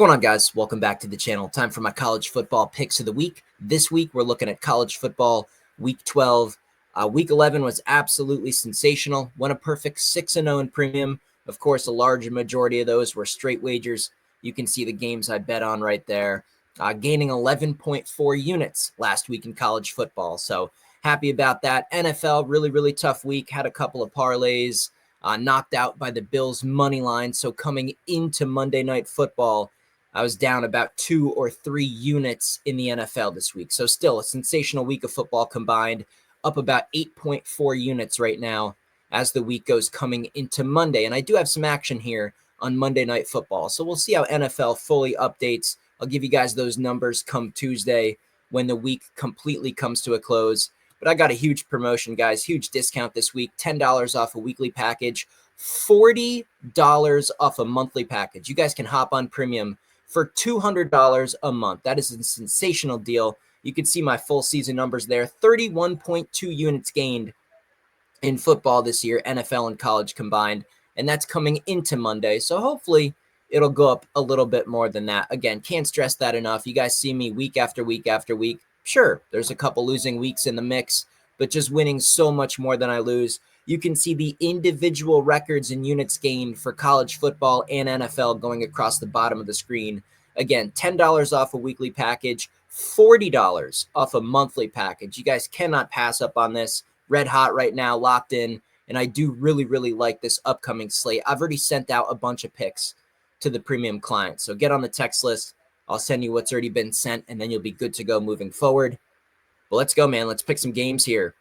going on, guys? Welcome back to the channel. Time for my college football picks of the week. This week, we're looking at college football week 12. Week 11 was absolutely sensational. Won a perfect 6-0 in premium. Of course, a large majority of those were straight wagers. You can see the games I bet on right there. Gaining 11.4 units last week in college football. So happy about that. NFL, really tough week. Had a couple of parlays. Knocked out by the Bills' money line. So coming into Monday Night Football, I was down about 2 or 3 units in the NFL this week. So still a sensational week of football combined, up about 8.4 units right now as the week goes coming into Monday. And I do have some action here on Monday Night Football. So we'll see how NFL fully updates. I'll give you guys those numbers come Tuesday when the week completely comes to a close. But I got a huge promotion, guys, huge discount this week, $10 off a weekly package, $40 off a monthly package. You guys can hop on premium for $200 a month. That is a sensational deal. You can see my full season numbers there, 31.2 units gained in football this year, NFL and college combined, and that's coming into Monday. So hopefully it'll go up a little bit more than that. Again, can't stress that enough. You guys see me week after week after week. Sure, there's a couple losing weeks in the mix, but just winning so much more than I lose. You can see the individual records and units gained for college football and NFL going across the bottom of the screen. Again, $10 off a weekly package, $40 off a monthly package. You guys cannot pass up on this. Red hot right now, locked in, and I do really like this upcoming slate. I've already sent out a bunch of picks to the premium clients, so get on the text list. I'll send you what's already been sent, and then you'll be good to go moving forward. But let's go, man. Let's pick some games here.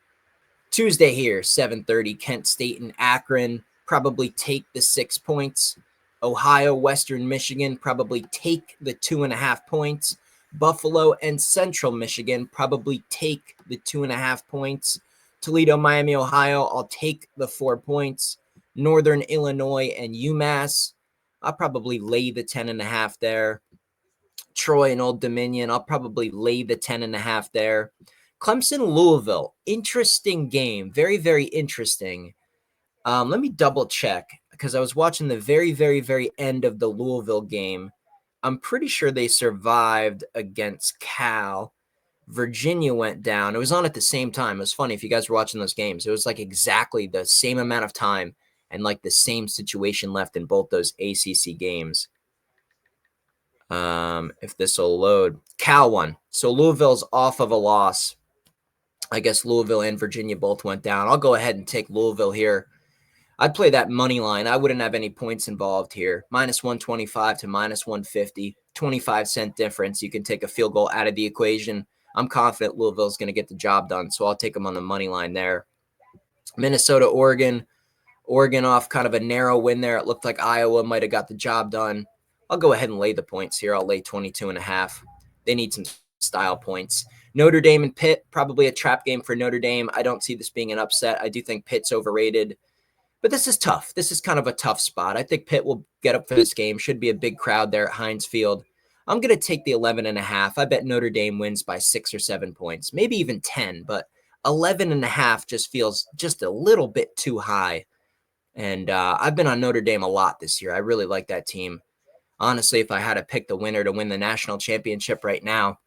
Tuesday here, 7:30, Kent State and Akron. Probably take the 6 points. Ohio, Western Michigan, probably take the 2.5 points. Buffalo and Central Michigan, probably take the 2.5 points. Toledo, Miami, Ohio, I'll take the 4 points. Northern Illinois and UMass, I'll probably lay the 10.5 there. Troy and Old Dominion, I'll probably lay the 10.5 there. Clemson, Louisville, interesting game. Very interesting. Let me double check because I was watching the very end of the Louisville game. I'm pretty sure they survived against Cal. Virginia went down. It was on at the same time. It was funny if you guys were watching those games. It was like exactly the same amount of time and like the same situation left in both those ACC games. If this will load, Cal won. So Louisville's off of a loss. I guess Louisville and Virginia both went down. I'll go ahead and take Louisville here. I'd play that money line. I wouldn't have any points involved here. -125 to -150, 25-cent difference. You can take a field goal out of the equation. I'm confident Louisville's going to get the job done, so I'll take them on the money line there. Minnesota, Oregon. Oregon off kind of a narrow win there. It looked like Iowa might have got the job done. I'll go ahead and lay the points here. I'll lay 22.5. They need some style points. Notre Dame and Pitt, probably a trap game for Notre Dame. I don't see this being an upset. I do think Pitt's overrated. But this is tough. This is kind of a tough spot. I think Pitt will get up for this game. Should be a big crowd there at Heinz Field. I'm going to take the 11.5. I bet Notre Dame wins by 6 or 7 points, maybe even 10, but 11.5 just feels just a little bit too high. And I've been on Notre Dame a lot this year. I really like that team. Honestly, if I had to pick the winner to win the national championship right now,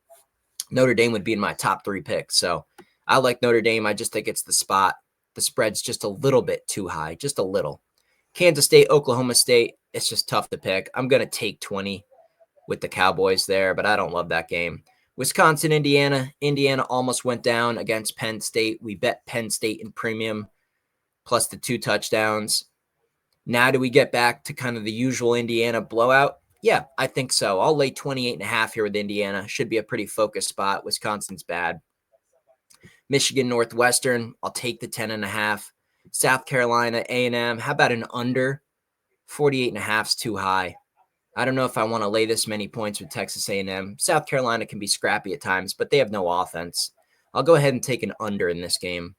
Notre Dame would be in my top 3 picks. So I like Notre Dame. I just think it's the spot. The spread's just a little bit too high, just a little. Kansas State, Oklahoma State, it's just tough to pick. I'm going to take 20 with the Cowboys there, but I don't love that game. Wisconsin, Indiana. Indiana almost went down against Penn State. We bet Penn State in premium plus the 2 touchdowns. Now do we get back to kind of the usual Indiana blowout? Yeah, I think so. I'll lay 28.5 here with Indiana. Should be a pretty focused spot. Wisconsin's bad. Michigan, Northwestern, I'll take the 10.5. South Carolina, A&M, how about an under? 48.5 is too high. I don't know if I want to lay this many points with Texas A&M. South Carolina can be scrappy at times, but they have no offense. I'll go ahead and take an under in this game.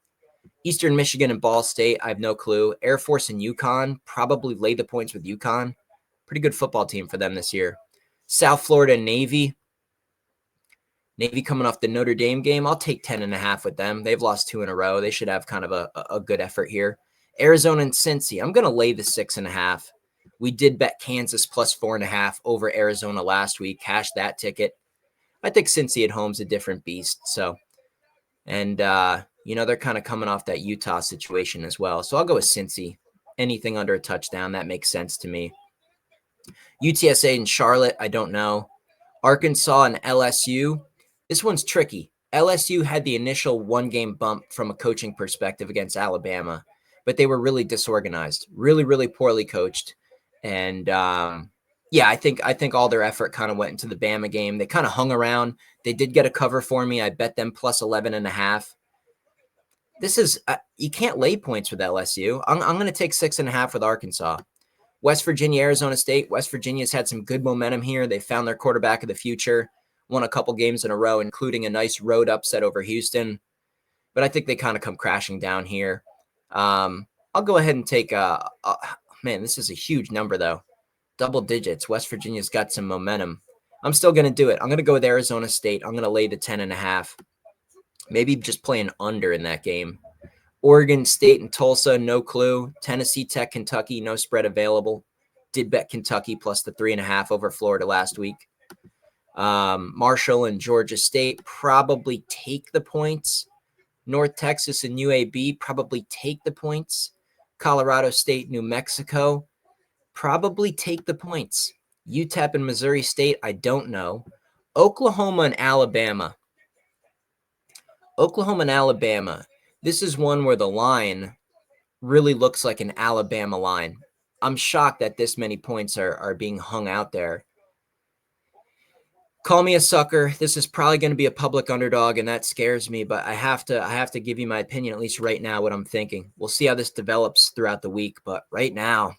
Eastern Michigan and Ball State, I have no clue. Air Force and UConn, probably lay the points with UConn. Pretty good football team for them this year. South Florida, Navy. Navy coming off the Notre Dame game. I'll take 10.5 with them. They've lost 2 in a row. They should have kind of a good effort here. Arizona and Cincy. I'm going to lay the 6.5 We did bet Kansas plus 4.5 over Arizona last week. Cashed that ticket. I think Cincy at home's a different beast. So, and they're kind of coming off that Utah situation as well. So I'll go with Cincy. Anything under a touchdown, that makes sense to me. UTSA and Charlotte, I don't know. Arkansas and LSU. This one's tricky. LSU had the initial one-game bump from a coaching perspective against Alabama, but they were really disorganized, really, really poorly coached. And I think all their effort kind of went into the Bama game. They kind of hung around. They did get a cover for me. I bet them plus 11.5. This is you can't lay points with LSU. I'm going to take 6.5 with Arkansas. West Virginia, Arizona State. West Virginia's had some good momentum here. They found their quarterback of the future, won a couple games in a row, including a nice road upset over Houston. But I think they kind of come crashing down here. I'll go ahead and take man, this is a huge number, though. Double digits. West Virginia's got some momentum. I'm still going to do it. I'm going to go with Arizona State. I'm going to lay the 10.5. Maybe just play an under in that game. Oregon State and Tulsa, no clue. Tennessee Tech, Kentucky, no spread available. Did bet Kentucky plus the 3.5 over Florida last week. Marshall and Georgia State, probably take the points. North Texas and UAB, probably take the points. Colorado State, New Mexico, probably take the points. UTEP and Missouri State, I don't know. Oklahoma and Alabama. This is one where the line really looks like an Alabama line. I'm shocked that this many points are being hung out there. Call me a sucker. This is probably going to be a public underdog, and that scares me, but I have to give you my opinion, at least right now, what I'm thinking. We'll see how this develops throughout the week, but right now,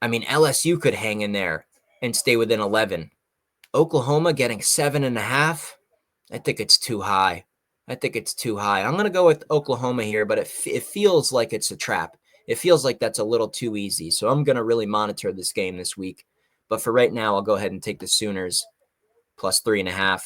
LSU could hang in there and stay within 11. Oklahoma getting 7.5. I think it's too high. I'm going to go with Oklahoma here, but it feels like it's a trap. It feels like that's a little too easy. So I'm going to really monitor this game this week. But for right now, I'll go ahead and take the Sooners plus 3.5.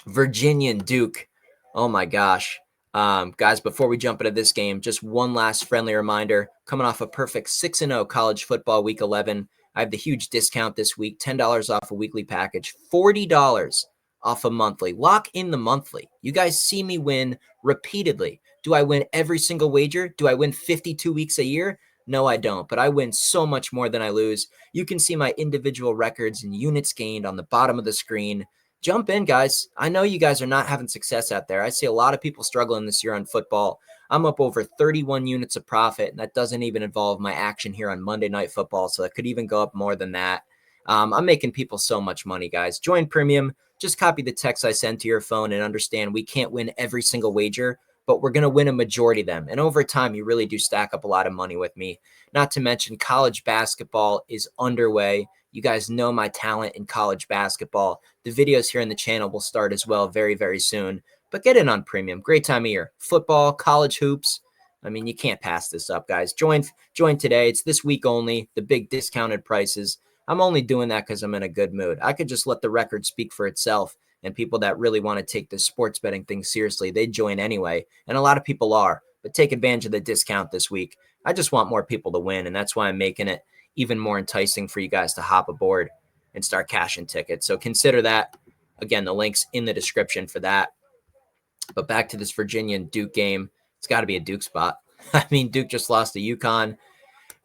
Virginia and Duke. Oh my gosh. Guys, before we jump into this game, just one last friendly reminder. Coming off a perfect 6-0 college football week 11. I have the huge discount this week, $10 off a weekly package, $40 off a monthly. Lock in the monthly. You guys see me win repeatedly. Do I win every single wager? Do I win 52 weeks a year? No, I don't, but I win so much more than I lose. You can see my individual records and units gained on the bottom of the screen. Jump in, guys. I know you guys are not having success out there. I see a lot of people struggling this year on football. I'm up over 31 units of profit, and that doesn't even involve my action here on Monday Night Football, so it could even go up more than that. I'm making people so much money, guys. Join Premium. Just copy the text I send to your phone and understand we can't win every single wager, but we're going to win a majority of them. And over time, you really do stack up a lot of money with me. Not to mention college basketball is underway. You guys know my talent in college basketball. The videos here on the channel will start as well very, very soon. But get in on Premium. Great time of year. Football, college hoops. You can't pass this up, guys. Join today. It's this week only. The big discounted prices. I'm only doing that because I'm in a good mood. I could just let the record speak for itself, and people that really want to take this sports betting thing seriously, they join anyway. And a lot of people are, but take advantage of the discount this week. I just want more people to win, and that's why I'm making it even more enticing for you guys to hop aboard and start cashing tickets. So consider that. Again, the link's in the description for that. But back to this Virginia and Duke game. It's got to be a Duke spot. Duke just lost to UConn.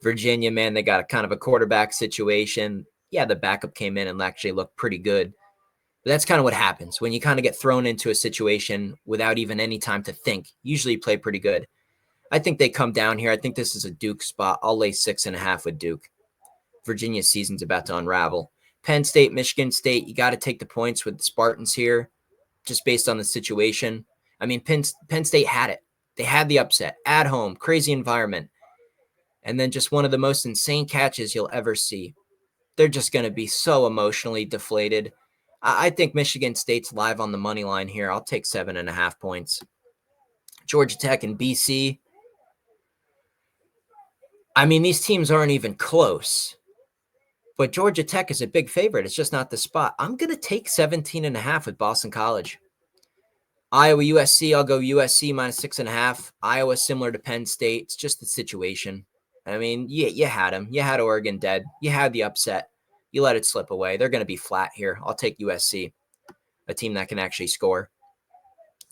Virginia, man, they got a kind of a quarterback situation. Yeah, the backup came in and actually looked pretty good. But that's kind of what happens when you kind of get thrown into a situation without even any time to think. Usually you play pretty good. I think they come down here. I think this is a Duke spot. I'll lay 6.5 with Duke. Virginia's season's about to unravel. Penn State, Michigan State, you got to take the points with the Spartans here just based on the situation. Penn State had it. They had the upset at home, crazy environment. And then just one of the most insane catches you'll ever see. They're just going to be so emotionally deflated. I think Michigan State's live on the money line here. I'll take 7.5 points. Georgia Tech and BC. These teams aren't even close. But Georgia Tech is a big favorite. It's just not the spot. I'm going to take 17.5 with Boston College. Iowa, USC, I'll go USC minus 6.5. Iowa, similar to Penn State. It's just the situation. I mean, you had them. You had Oregon dead. You had the upset. You let it slip away. They're going to be flat here. I'll take USC, a team that can actually score.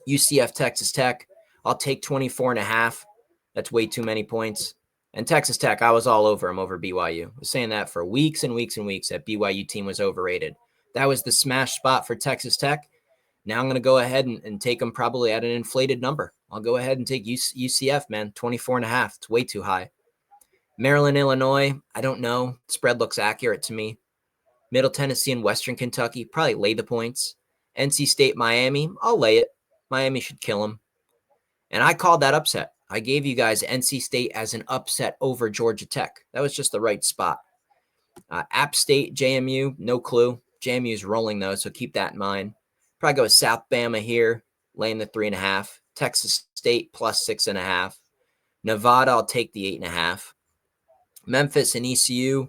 UCF, Texas Tech, I'll take 24.5. That's way too many points. And Texas Tech, I was all over them over BYU. I was saying that for weeks and weeks and weeks that BYU team was overrated. That was the smash spot for Texas Tech. Now I'm going to go ahead and take them probably at an inflated number. I'll go ahead and take UCF, man, 24.5. It's way too high. Maryland, Illinois, I don't know. Spread looks accurate to me. Middle Tennessee and Western Kentucky, probably lay the points. NC State, Miami, I'll lay it. Miami should kill them. And I called that upset. I gave you guys NC State as an upset over Georgia Tech. That was just the right spot. App State, JMU, no clue. JMU's rolling, though, so keep that in mind. Probably go with South Bama here, laying the 3.5. Texas State plus 6.5. Nevada, I'll take the 8.5. Memphis and ECU,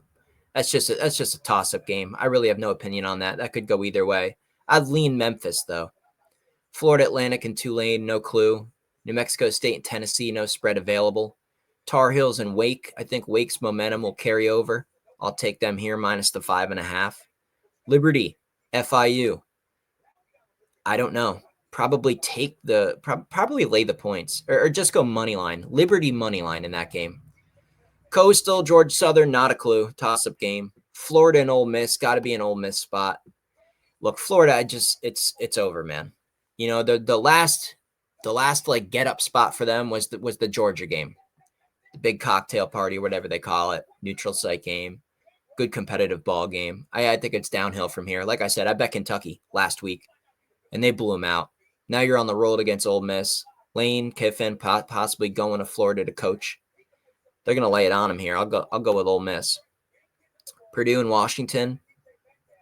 that's just a toss-up game. I really have no opinion on that. That could go either way. I'd lean Memphis, though. Florida Atlantic and Tulane, no clue. New Mexico State and Tennessee, no spread available. Tar Heels and Wake, I think Wake's momentum will carry over. I'll take them here minus the 5.5. Liberty, FIU, I don't know. Probably probably lay the points or just go money line. Liberty money line in that game. Coastal, Georgia Southern, not a clue. Toss-up game. Florida and Ole Miss, got to be an Ole Miss spot. Look, Florida, it's over, man. You know, the last like get up spot for them was the Georgia game, the big cocktail party, whatever they call it, neutral site game, good competitive ball game. I think it's downhill from here. Like I said, I bet Kentucky last week, and they blew them out. Now you're on the road against Ole Miss. Lane Kiffin possibly going to Florida to coach. They're gonna lay it on them here. I'll go with Ole Miss. Purdue and Washington,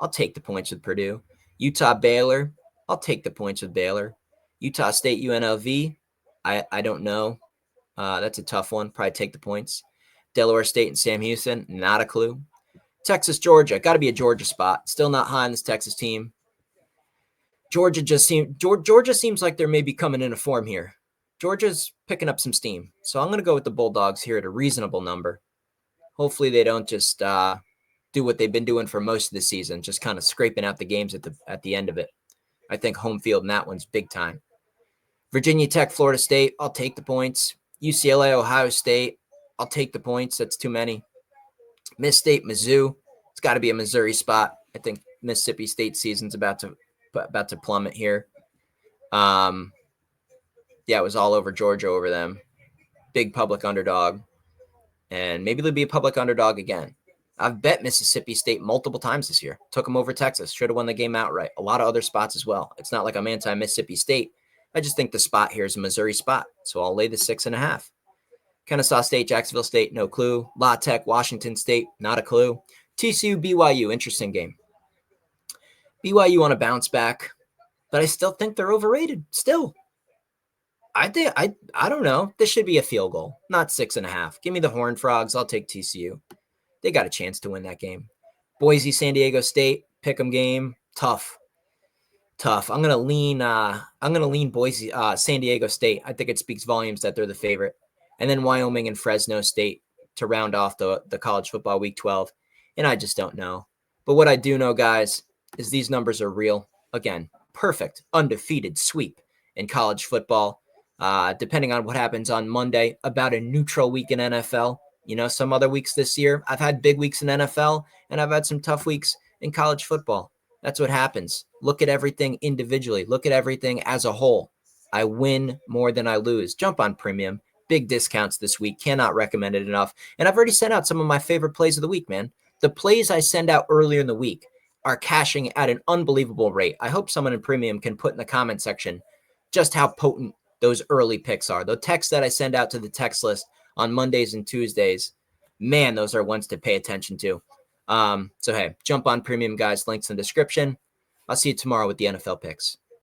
I'll take the points with Purdue. Utah Baylor, I'll take the points with Baylor. Utah State UNLV, I don't know. That's a tough one. Probably take the points. Delaware State and Sam Houston, not a clue. Texas, Georgia, got to be a Georgia spot. Still not high on this Texas team. Georgia seems like they're maybe coming into form here. Georgia's picking up some steam. So I'm going to go with the Bulldogs here at a reasonable number. Hopefully they don't just do what they've been doing for most of the season, just kind of scraping out the games at the end of it. I think home field in that one's big time. Virginia Tech, Florida State, I'll take the points. UCLA, Ohio State, I'll take the points. That's too many. Miss State, Mizzou, it's got to be a Missouri spot. I think Mississippi State season's about to plummet here. Yeah, it was all over Georgia over them. Big public underdog. And maybe they'll be a public underdog again. I've bet Mississippi State multiple times this year. Took them over Texas. Should have won the game outright. A lot of other spots as well. It's not like I'm anti-Mississippi State. I just think the spot here is a Missouri spot. So I'll lay the 6.5. Kennesaw State, Jacksonville State, no clue. La Tech, Washington State, not a clue. TCU, BYU, interesting game. BYU on a bounce back, but I still think they're overrated. Still. I don't know. This should be a field goal, not 6.5. Give me the Horned Frogs. I'll take TCU. They got a chance to win that game. Boise, San Diego State, pick'em game. Tough. I'm gonna lean Boise, San Diego State. I think it speaks volumes that they're the favorite. And then Wyoming and Fresno State to round off the college football week 12. And I just don't know. But what I do know, guys, is these numbers are real. Again, perfect, undefeated sweep in college football. Depending on what happens on Monday, about a neutral week in NFL. You know, some other weeks this year, I've had big weeks in NFL, and I've had some tough weeks in college football. That's what happens. Look at everything individually. Look at everything as a whole. I win more than I lose. Jump on Premium. Big discounts this week. Cannot recommend it enough. And I've already sent out some of my favorite plays of the week, man. The plays I send out earlier in the week are cashing at an unbelievable rate. I hope someone in Premium can put in the comment section just how potent those early picks are. The texts that I send out to the text list on Mondays and Tuesdays, man, those are ones to pay attention to. So, hey, jump on Premium, guys. Links in the description. I'll see you tomorrow with the NFL picks.